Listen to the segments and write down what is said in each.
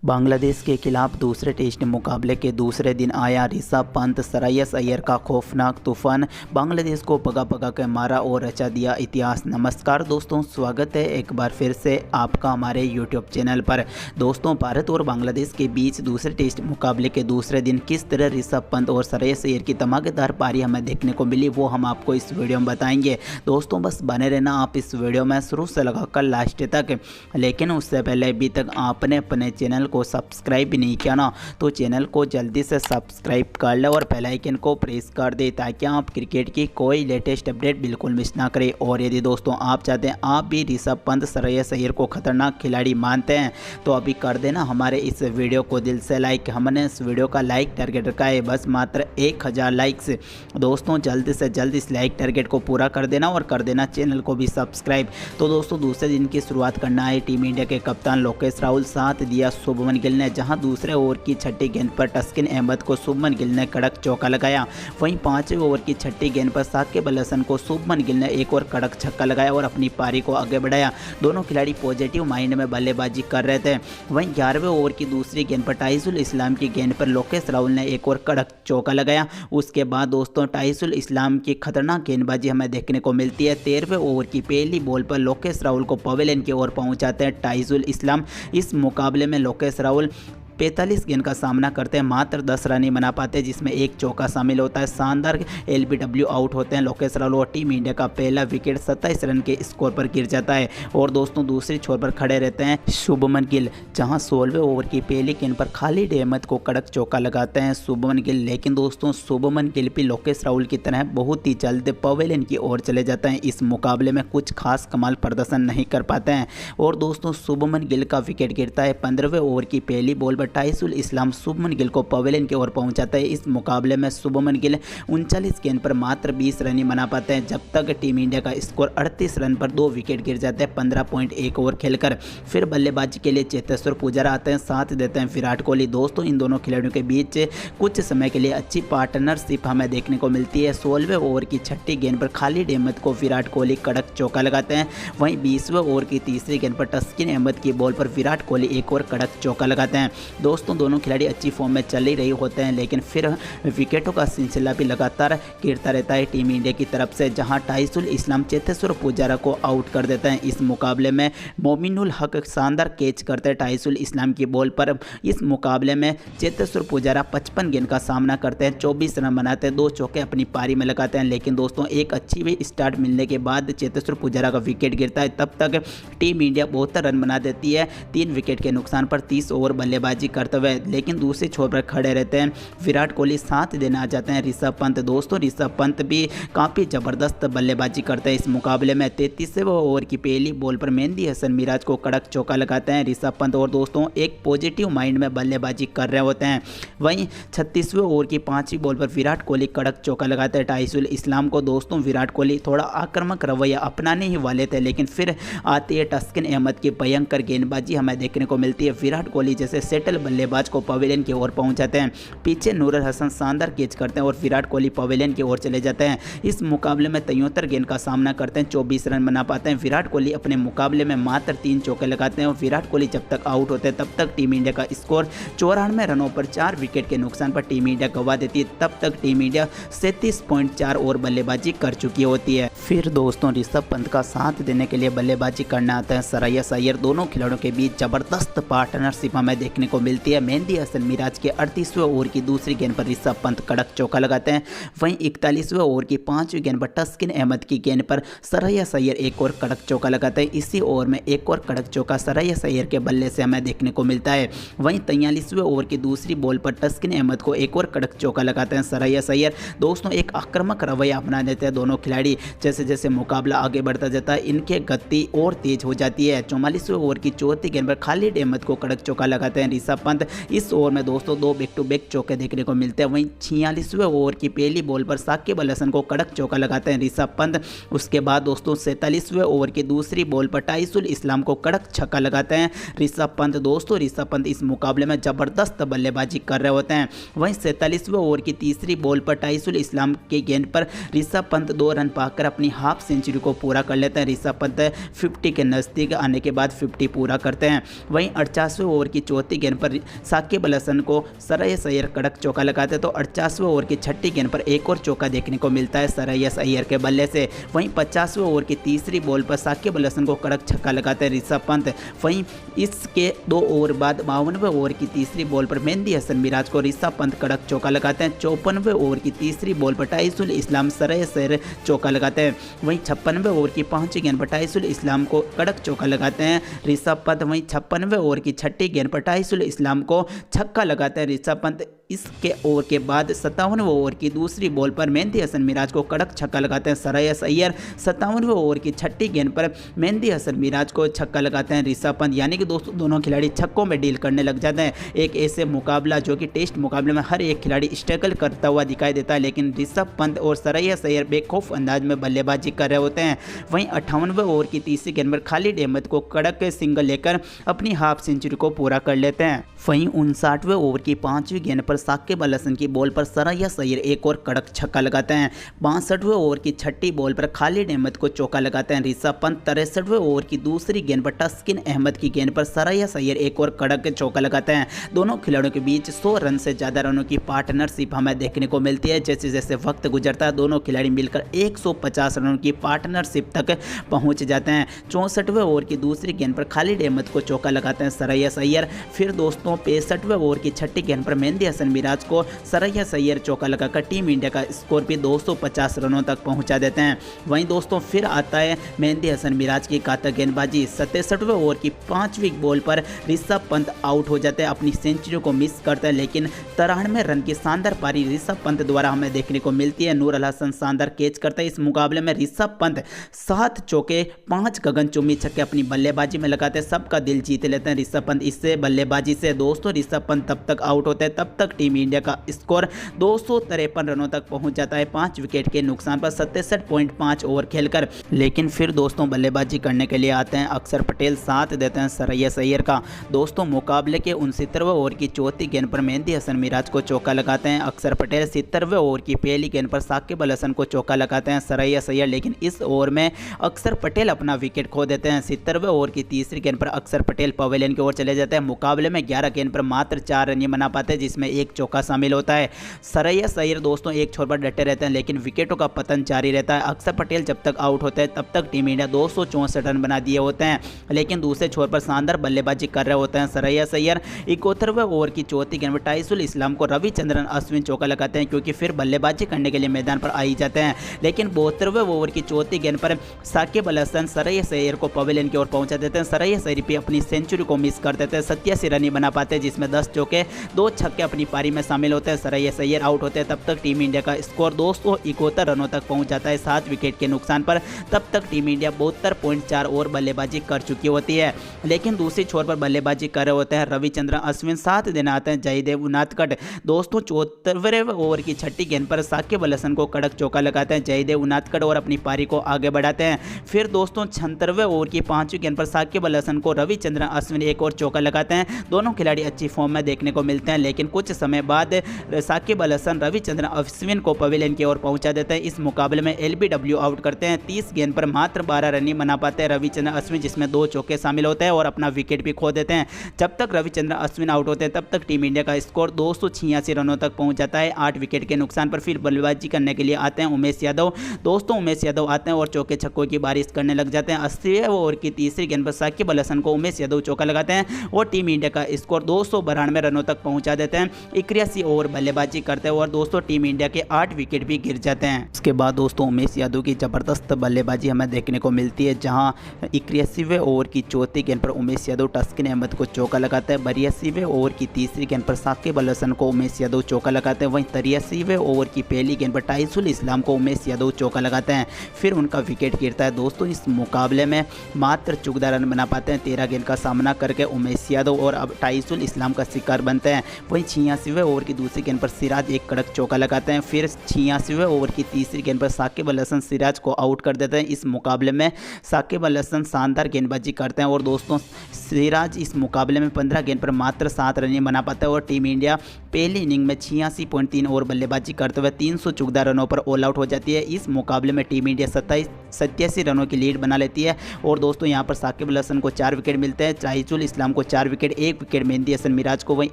बांग्लादेश के खिलाफ दूसरे टेस्ट मुकाबले के दूसरे दिन आया ऋषभ पंत श्रेयस अय्यर का खौफनाक तूफान। बांग्लादेश को पगा पगा के मारा और रचा दिया इतिहास। नमस्कार दोस्तों, स्वागत है एक बार फिर से आपका हमारे यूट्यूब चैनल पर। दोस्तों, भारत और बांग्लादेश के बीच दूसरे टेस्ट मुकाबले के दूसरे दिन किस तरह ऋषभ पंत और श्रेयस अय्यर की धमाकेदार पारी हमें देखने को मिली, वो हम आपको इस वीडियो में बताएंगे। दोस्तों, बस बने रहना आप इस वीडियो में शुरू से लगाकर लास्ट तक। लेकिन उससे पहले अभी तक आपने अपने चैनल को सब्सक्राइब भी नहीं किया ना, तो चैनल को जल्दी से सब्सक्राइब कर ले और बेल आइकन को प्रेस कर दे ताकि आप क्रिकेट की कोई लेटेस्ट अपडेट बिल्कुल मिस ना करें। और यदि दोस्तों आप चाहते हैं आप भी ऋषभ पंत श्रेयस अय्यर को खतरनाक खिलाड़ी मानते हैं तो अभी कर देना हमारे इस वीडियो को दिल से लाइक। हमने इस वीडियो का लाइक टारगेट रखा है बस मात्र 1000 लाइक्स। दोस्तों जल्द से जल्द इस लाइक टारगेट को पूरा कर देना और कर देना चैनल को भी सब्सक्राइब। तो दोस्तों दूसरे दिन की शुरुआत करना है टीम इंडिया के कप्तान लोकेश राहुल, साथ दिया शुभमन गिल ने, जहां दूसरे ओवर की छठी गेंद पर तस्किन अहमद को शुभमन गिल ने कड़क चौका लगाया। वहीं पांचवें ओवर की छठी गेंद पर साकिब अल हसन को शुभमन गिल ने एक और कड़क छक्का लगाया और अपनी पारी को आगे बढ़ाया। दोनों खिलाड़ी पॉजिटिव माइंड में बल्लेबाजी कर रहे थे। वहीं 11वें ओवर की दूसरी गेंद पर ताइजुल इस्लाम की गेंद पर लोकेश राहुल ने एक और कड़क चौका लगाया। उसके बाद दोस्तों ताइजुल इस्लाम की खतरनाक गेंदबाजी हमें देखने को मिलती है। 13वें ओवर की पहली बॉल पर लोकेश राहुल को पवेलियन की ओर पहुंचाते हैं ताइजुल इस्लाम। इस मुकाबले में लोकेश राहुल 45 गेंद का सामना करते हैं, मात्र 10 रन ही बना पाते हैं, जिसमें एक चौका शामिल होता है। शानदार एलबीडब्ल्यू आउट होते हैं लोकेश राहुल और टीम इंडिया का पहला विकेट 27 रन के स्कोर पर गिर जाता है। और दोस्तों दूसरी छोर पर खड़े रहते हैं शुभमन गिल, जहां 16वें ओवर की पहली गेंद पर खालिद अहमद को कड़क चौका लगाते हैं शुभमन गिल। लेकिन दोस्तों शुभमन गिल भी लोकेश राहुल की तरह बहुत ही जल्द पवेलियन की ओर चले जाते हैं। इस मुकाबले में कुछ खास कमाल प्रदर्शन नहीं कर पाते हैं। और दोस्तों शुभमन गिल का विकेट गिरता है। 15वें ओवर की पहली बॉल ताइजुल इस्लाम शुभमन गिल को पवेलियन की ओर पहुंचाता है। इस मुकाबले में शुभमन गिल 39 गेंद पर मात्र 20 रन ही बना पाते हैं, जब तक टीम इंडिया का स्कोर 38 रन पर 2 विकेट गिर जाते हैं 15.1 ओवर खेलकर। फिर बल्लेबाजी के लिए चेतेश्वर पुजारा आते हैं, साथ देते हैं विराट कोहली। दोस्तों इन दोनों खिलाड़ियों के बीच कुछ समय के लिए अच्छी पार्टनरशिप हमें देखने को मिलती है। 16वें ओवर की छठी गेंद पर खालिद अहमद को विराट कोहली कड़क चौका लगाते हैं। वहीं 20वें ओवर की तीसरी गेंद पर तस्किन अहमद की बॉल पर विराट कोहली एक और कड़क चौका लगाते हैं। दोस्तों दोनों खिलाड़ी अच्छी फॉर्म में चल ही रहे होते हैं, लेकिन फिर विकेटों का सिलसिला भी लगातार गिरता रहता है टीम इंडिया की तरफ से, जहां ताइजुल इस्लाम चेतेश्वर पुजारा को आउट कर देते हैं। इस मुकाबले में मोमिनुल हक शानदार कैच करते हैं ताइजुल इस्लाम की बॉल पर। इस मुकाबले में चेतेश्वर पुजारा 55 गेंद का सामना करते हैं, 24 रन बनाते हैं, 2 चौके अपनी पारी में लगाते हैं। लेकिन दोस्तों एक अच्छी भी स्टार्ट मिलने के बाद चेतेश्वर पुजारा का विकेट गिरता है। तब तक टीम इंडिया 72 रन बना देती है 3 विकेट के नुकसान पर 30 ओवर बल्लेबाजी करते हुए। लेकिन दूसरी छोर पर खड़े रहते हैं विराट कोहली, साथ देने आ जाते हैं ऋषभ पंत। दोस्तों ऋषभ पंत भी काफ़ी ज़बरदस्त बल्लेबाजी करते हैं। इस मुकाबले में 33वें ओवर की पहली बॉल पर मेहंदी हसन मिराज को कड़क चौका लगाते हैं ऋषभ पंत और दोस्तों एक पॉजिटिव माइंड में बल्लेबाजी कर रहे होते हैं। वहीं 36वें ओवर की 5वीं बॉल पर विराट कोहली कड़क चौका लगाते हैं ताइजुल इस्लाम को। दोस्तों विराट कोहली थोड़ा आक्रामक रवैया अपनाने ही वाले थे, लेकिन फिर आती है तस्किन अहमद की भयंकर गेंदबाजी हमें देखने को मिलती है। विराट कोहली जैसे सेटल बल्लेबाज को पवेलियन की ओर पहुंचाते हैं। पीछे नूरुल हसन शानदार कैच करते हैं और विराट कोहली पवेलियन की ओर चले जाते हैं। इस मुकाबले में 73 गेंद का सामना करते हैं, 24 रन बना पाते हैं। विराट कोहली अपने मुकाबले में मात्र 3 चौके लगाते हैं और विराट कोहली जब तक आउट होते हैं तब तक टीम इंडिया का स्कोर 94 रनों पर 4 विकेट के नुकसान पर टीम इंडिया गंवा देती है। तब तक टीम इंडिया 37.4 ओवर बल्लेबाजी कर चुकी होती है। फिर दोस्तों ऋषभ पंत का साथ देने के लिए बल्लेबाजी करने आता है श्रेयस अय्यर। दोनों खिलाड़ियों के बीच जबरदस्त पार्टनरशिप हमें देखने को मिलती है। मेहंदी हसन मिराज के 38वें ओवर की दूसरी गेंद पर ऋषभ पंत कड़क चौका लगाते हैं। वहीं 41वें ओवर की 5वीं गेंद पर तस्किन अहमद की गेंद पर श्रेयस अय्यर एक और कड़क चौका लगाते हैं। इसी ओवर में एक और कड़क चौका श्रेयस अय्यर के बल्ले से हमें देखने को मिलता है। वहीं 43वें ओवर की दूसरी बॉल पर तस्किन अहमद को एक और कड़क चौका लगाते हैं श्रेयस अय्यर। दोस्तों एक आक्रामक रवैया अपना देते हैं दोनों खिलाड़ी। जैसे जैसे मुकाबला आगे बढ़ता जाता है इनके गति और तेज हो जाती है। 44वें ओवर की चौथी गेंद पर खालिद अहमद को कड़क चौका लगाते हैं ऋषभ पंत। इस ओवर में दोस्तों 2 बैक टू बैक चौके देखने को मिलते हैं। वहीं 46वें ओवर की पहली बॉल पर साकिब अल हसन को कड़क चौका लगाते हैं ऋषभ पंत। उसके बाद दोस्तों 47वें ओवर की दूसरी बॉल पर ताइजुल इस्लाम को कड़क छक्का लगाते हैं ऋषभ पंत। दोस्तों ऋषभ पंत इस मुकाबले में जबरदस्त बल्लेबाजी कर रहे होते हैं। वहीं 47वें ओवर की तीसरी बॉल पर ताइजुल इस्लाम की गेंद पर ऋषभ पंत 2 रन पाकर अपनी हाफ सेंचुरी को पूरा कर लेते हैं। ऋषभ पंत 50 के नज़दीक आने के बाद 50 पूरा करते हैं। वहीं 48वें ओवर की चौथी गेंद पर पर साकिब अल हसन को सरयस अय्यर कड़क चौका लगाते हैं तो 48वें ओवर की छठी गेंद पर एक और चौका देखने को मिलता है सरयस अय्यर के बल्ले से। वहीं 50वें ओवर की तीसरी बॉल पर साकिब अल हसन को कड़क छक्का लगाते हैं ऋषभ पंत। वहीं इसके 2 ओवर बाद 52वें ओवर की तीसरी बॉल पर मेहंदी हसन मिराज को ऋषभ पंत कड़क चौका लगाते हैं। 54वें ओवर की तीसरी बॉल पर ताइसुल इस्लाम सरयस अय्यर चौका लगाते हैं। वहीं 56वें ओवर की 5वीं गेंद पर ताइसुल इस्लाम को कड़क चौका लगाते हैं ऋषभ पंत। वहीं 56वें ओवर की छठी गेंद पर ताइसुल इस्लाम को छक्का लगाते हैं ऋषभ पंत। इसके ओवर के बाद 57वें ओवर की दूसरी बॉल पर मेहंदी हसन मिराज को कड़क छक्का लगाते हैं सरयस अय्यर। 57वें ओवर की छठी गेंद पर मेहंदी हसन मिराज को छक्का लगाते हैं ऋषभ पंत। यानी कि दोस्तों दोनों खिलाड़ी छक्कों में डील करने लग जाते हैं। एक ऐसे मुकाबला जो कि टेस्ट मुकाबले में हर एक खिलाड़ी स्ट्रगल करता हुआ दिखाई देता है, लेकिन ऋषभ पंत और सरयस अय्यर बेखौफ अंदाज में बल्लेबाजी कर रहे होते हैं। वहीं 58वें ओवर की तीसरी गेंद पर खालिद अहमद को कड़क सिंगल लेकर अपनी हाफ सेंचुरी को पूरा कर लेते हैं। वहीं 59वें ओवर की 5वीं गेंद पर साकिब अल हसन की बॉल पर सरयस अय्यर एक और कड़क छक्का लगाते हैं। 62वें ओवर की छठी बॉल पर खालिद अहमद को चौका लगाते हैं ऋषभ पंत। 63वें ओवर की दूसरी गेंद पर तस्किन अहमद की गेंद पर सरयस अय्यर एक और कड़क चौका लगाते हैं। दोनों खिलाड़ियों के बीच 100 रन से ज़्यादा रनों की पार्टनरशिप हमें देखने को मिलती है। जैसे जैसे वक्त गुजरता है दोनों खिलाड़ी मिलकर 150 रनों की पार्टनरशिप तक पहुँच जाते हैं। 64वें ओवर की दूसरी गेंद पर खालिद अहमद को चौका लगाते हैं सरयस अय्यर। फिर दोस्तों 65वें ओवर की छठी गेंद पर मेहंदी हसन मिराज को सरयस अय्यर चौका लगाकर टीम इंडिया का स्कोर भी 250 रनों तक पहुंचा देते हैं। वहीं दोस्तों फिर आता है मेहंदी हसन मिराज की घातक गेंदबाजी। 67वें ओवर की 5वीं बॉल पर ऋषभ पंत आउट हो जाते हैं, अपनी सेंचुरी को मिस करते हैं, लेकिन 93 रन की शानदार पारी ऋषभ पंत द्वारा हमें देखने को मिलती है। नूर अल हसन शानदार कैच करता है। इस मुकाबले में ऋषभ पंत 7 चौके 5 गगनचुंबी छक्के अपनी बल्लेबाजी में लगाते हैं, सबका दिल जीत लेते हैं ऋषभ पंत इससे बल्लेबाजी से। दोस्तों ऋषभ पंत तब तक आउट होते हैं, तब तक टीम इंडिया का स्कोर 253 रनों तक पहुंच जाता है 5 विकेट के नुकसान पर 67.5 ओवर खेलकर। लेकिन फिर दोस्तों बल्लेबाजी करने के लिए आते हैं अक्षर पटेल, साथ देते हैं सरयस अय्यर का। दोस्तों मुकाबले के 69वें ओवर की चौथी गेंद पर मेहंदी हसन मिराज को चौका लगाते हैं अक्षर पटेल। 70वें ओवर की पहली गेंद पर साकिब अल हसन को चौका लगाते हैं सरयस अय्यर, लेकिन इस ओवर में अक्षर पटेल अपना विकेट खो देते हैं। 70वें ओवर की तीसरी गेंद पर अक्षर पटेल पवेलियन की ओर चले जाते हैं। मुकाबले में 11 गेंद पर मात्र 4 रन बना पाते हैं, जिसमें एक चौका शामिल होता है। सरयस अय्यर दोस्तों एक छोर पर डटे रहते हैं, लेकिन विकेटों का पतन जारी रहता है। अक्षर पटेल जब तक आउट होते हैं तब तक टीम इंडिया 264 रन बना दिए होते हैं, लेकिन दूसरे छोर पर शानदार बल्लेबाजी कर रहे होते हैं सरयस अय्यर। 71वें ओवर की चौथी गेंद पर ताइसुल इस्लाम को रविचंद्रन अश्विन चौका लगाते हैं, क्योंकि फिर बल्लेबाजी करने के लिए मैदान पर आ ही जाते हैं। लेकिन 72वें ओवर की चौथी गेंद पर साकिब अल हसन सरयस अय्यर को पवेलियन की ओर पहुंचा देते हैं। सरयस अय्यर भी अपनी सेंचुरी को मिस कर देते हैं, 87 रन बना पाते हैं, जिसमें 10 चौके 2 छक्के अपनी पारी में शामिल होते हैं। सरयस अय्यर आउट होते हैं, तब तक टीम इंडिया का स्कोर 271 रनों तक पहुंच जाता है 7 विकेट के नुकसान पर। तब तक टीम इंडिया 72.4 ओवर बल्लेबाजी कर चुकी होती है, लेकिन दूसरी छोर पर बल्लेबाजी कर रहे होते हैं रविचंद्रन अश्विन, साथ देना आते हैं जयदेव उनादकट। दोस्तों 74वें ओवर की छठी गेंद पर साकिब अल हसन को कड़क चौका लगाते हैं जयदेव उनादकट और अपनी पारी को आगे बढ़ाते हैं। फिर दोस्तों 76वें ओवर की 5वीं गेंद पर साकिब अल हसन को रविचंद्रन अश्विन एक और चौका लगाते हैं। दोनों खिलाड़ी अच्छी फॉर्म में देखने को मिलते हैं, लेकिन कुछ समय बाद साकिब अल हसन रविचंद्रन अश्विन को पवेलियन की ओर पहुंचा देते हैं। इस मुकाबले में एलबीडब्ल्यू आउट करते हैं। 30 गेंद पर मात्र 12 रन बना पाते हैं रविचंद्रन अश्विन, जिसमें 2 चौके शामिल होते हैं और अपना विकेट भी खो देते हैं। जब तक रविचंद्रन अश्विन आउट होते हैं तब तक टीम इंडिया का स्कोर 286 रनों तक पहुंच जाता है 8 विकेट के नुकसान पर। फिर बल्लेबाजी करने के लिए आते हैं उमेश यादव। दोस्तों उमेश यादव आते हैं और चौके छक्कों की बारिश करने लग जाते हैं। 80वें ओवर की तीसरी गेंद पर साकिब अल हसन को उमेश यादव चौका लगाते हैं और टीम इंडिया का स्कोर 292 रनों तक पहुंचा देते हैं। 81 ओवर बल्लेबाजी करते हैं और दोस्तों टीम इंडिया के 8 विकेट भी गिर जाते हैं। उसके बाद दोस्तों उमेश यादव की जबरदस्त बल्लेबाजी हमें देखने को मिलती है, जहां 81वें ओवर की चौथी गेंद पर उमेश यादव तस्किन अहमद को चौका लगाता है। 82वें ओवर की तीसरी गेंद पर साकिब अल हसन को उमेश यादव चौका लगाते हैं। वहीं 83वें ओवर की पहली गेंद पर ताइसुल इस्लाम को उमेश यादव चौका लगाते हैं, फिर उनका विकेट गिरता है। दोस्तों इस मुकाबले में मात्र 14 रन बना पाते हैं 13 गेंद का सामना करके उमेश यादव, और अब ताइसुल इस्लाम का शिकार बनते हैं। वहीं 86वें ओवर की दूसरी गेंद पर सिराज एक कड़क चौका लगाते हैं। फिर 86वें ओवर की तीसरी गेंद पर साकिब अल हसन सिराज को आउट कर देते हैं। इस मुकाबले में साकिब अल हसन शानदार गेंदबाजी करते हैं और दोस्तों सिराज इस मुकाबले में 15 गेंद पर मात्र 7 रन बना पाता है और टीम इंडिया पहली इनिंग में 86.3 ओवर बल्लेबाजी करते हुए 314 रनों पर ऑल आउट हो जाती है। इस मुकाबले में टीम इंडिया 87 रनों की लीड बना लेती है और दोस्तों यहाँ पर साकिब अल हसन को 4 विकेट मिलते हैं, ताइजुल इस्लाम को 4 विकेट, 1 विकेट मेहंदी हसन मिराज को, वहीं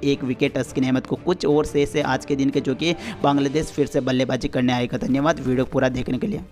1 विकेट तस्किन अहमद को। कुछ और शेष है आज के दिन के जो कि बांग्लादेश फिर से बल्लेबाजी करने आएगा। धन्यवाद वीडियो पूरा देखने के लिए।